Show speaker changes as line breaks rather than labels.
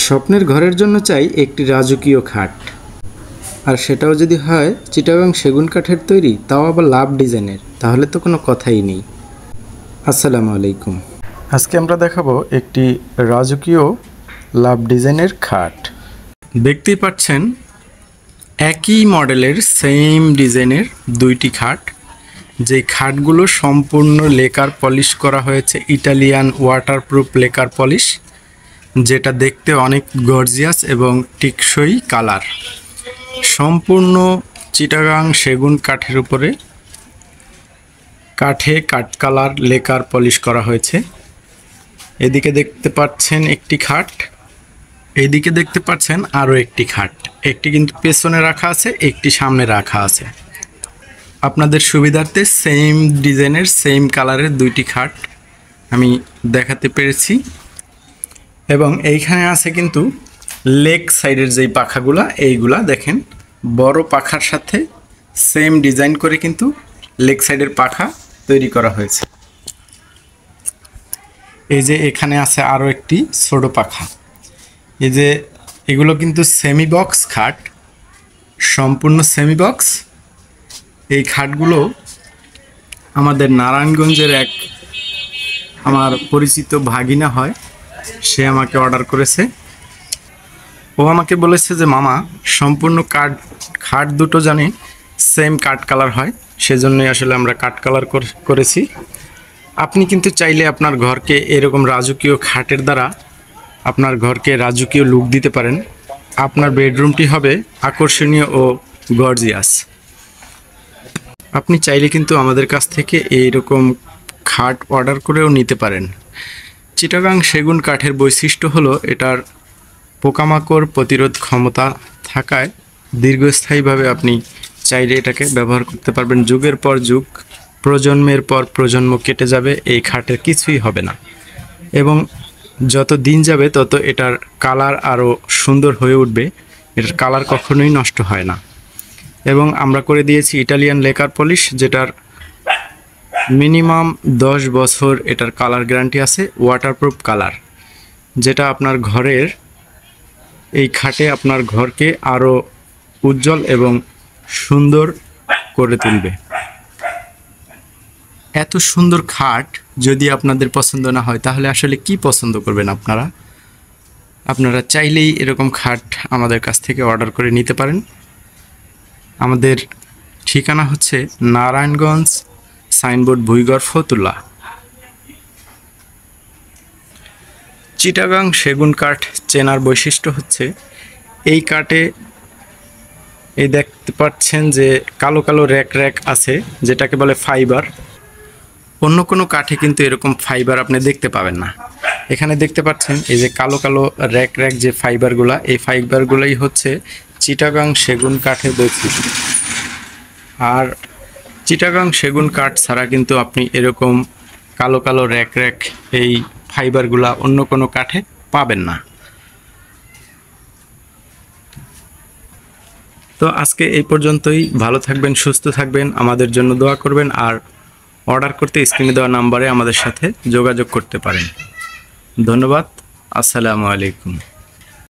স্বপ্নের ঘরের জন্য চাই একটি রাজকীয় খাট, আর সেটাও যদি হয় চিটাগাং সেগুন কাঠের তৈরি, তাও আবার লাভ ডিজাইনের, তাহলে তো কোনো কথাই নেই। আসসালামু আলাইকুম। আজকে আমরা দেখাবো একটি রাজকীয় লাভ ডিজাইনের খাট। দেখতেই পাচ্ছেন একই মডেলের সেম ডিজাইনের দুইটি খাট, যে খাটগুলো সম্পূর্ণ লেকার পলিশ করা হয়েছে, ইটালিয়ান ওয়াটারপ্রুফ লেকার পলিশ, যেটা দেখতে অনেক গর্জিয়াস এবং টেকসই কালার। সম্পূর্ণ চিটাগাং সেগুন কাঠের উপরে কাঠে কাঠ কালার লেকার পলিশ করা হয়েছে। এদিকে দেখতে পাচ্ছেন একটি খাট, এইদিকে দেখতে পাচ্ছেন আরও একটি খাট। একটি কিন্তু পেছনে রাখা আছে, একটি সামনে রাখা আছে। আপনাদের সুবিধার্থে সেম ডিজাইনের সেম কালারের দুইটি খাট আমি দেখাতে পেরেছি। এবং এইখানে আছে কিন্তু লেগ সাইডের যেই পাখাগুলা, এইগুলা দেখেন বড় পাখার সাথে সেম ডিজাইন করে কিন্তু লেগ সাইডের পাখা তৈরি করা হয়েছে। এই যে এখানে আছে আরও একটি ছোট পাখা। এই যে এগুলো কিন্তু সেমি বক্স খাট, সম্পূর্ণ সেমি বক্স। এই খাটগুলো আমাদের নারায়ণগঞ্জের এক আমার পরিচিত ভাগিনা হয়, সে আমাকে অর্ডার করেছে। ও আমাকে বলেছে যে মামা সম্পূর্ণ খাট দুটো জানি সেম কাঠ কালার হয়, সেজন্যই আসলে আমরা কাঠ কালার করেছি। আপনি কিন্তু চাইলে আপনার ঘরকে এরকম রাজকীয় খাটের দ্বারা আপনার ঘরকে রাজকীয় লুক দিতে পারেন। আপনার বেডরুমটি হবে আকর্ষণীয় ও গর্জিয়াস। আপনি চাইলে কিন্তু আমাদের কাছ থেকে এইরকম খাট অর্ডার করেও নিতে পারেন। চিটাগাং সেগুন কাঠের বৈশিষ্ট্য হলো এটার পোকামাকড় প্রতিরোধ ক্ষমতা থাকায় দীর্ঘস্থায়ীভাবে আপনি চাইলে এটাকে ব্যবহার করতে পারবেন। যুগের পর যুগ, প্রজন্মের পর প্রজন্ম কেটে যাবে, এই খাটের কিছুই হবে না। এবং যত দিন যাবে তত এটার কালার আরও সুন্দর হয়ে উঠবে, এটার কালার কখনোই নষ্ট হয় না। এবং আমরা করে দিয়েছি ইটালিয়ান লেকার পলিশ, যেটার মিনিমাম 10 বছর এটার কালার গ্যারান্টি আছে, ওয়াটারপ্রুফ কালার, যেটা আপনার ঘরের এই খাটে আপনার ঘরকে আরও উজ্জ্বল এবং সুন্দর করে তুলবে। এত সুন্দর খাট যদি আপনাদের পছন্দ না হয়, তাহলে আসলে কি পছন্দ করবেন আপনারা? আপনারা চাইলেই এরকম খাট আমাদের কাছ থেকে অর্ডার করে নিতে পারেন। আমাদের ঠিকানা হচ্ছে নারায়ণগঞ্জ, সাইনবোর্ড ভুইগড় ফতুল্লা। চিটাগাং সেগুন কাঠ চেনার বৈশিষ্ট্য হচ্ছে এই কাঠে এই দেখতে পাচ্ছেন যে কালো কালো র্যাক র্যাক আছে, যেটাকে বলে ফাইবার। অন্য কোনো কাঠে কিন্তু এরকম ফাইবার আপনি দেখতে পাবেন না। এখানে দেখতে পাচ্ছেন এই যে কালো কালো র্যাক র্যাক যে ফাইবারগুলা, এই ফাইবারগুলোই হচ্ছে চিটাগাং সেগুন কাঠের বৈশিষ্ট্য। আর চিটাগাং সেগুন কাঠ ছাড়া কিন্তু আপনি এরকম কালো কালো র্যাক র্যাক এই ফাইবারগুলা অন্য কোনো কাঠে পাবেন না। তো আজকে এই পর্যন্তই। ভালো থাকবেন, সুস্থ থাকবেন, আমাদের জন্য দোয়া করবেন। আর অর্ডার করতে স্ক্রিনে দেওয়া নাম্বারে আমাদের সাথে যোগাযোগ করতে পারেন। ধন্যবাদ। আসসালামু আলাইকুম।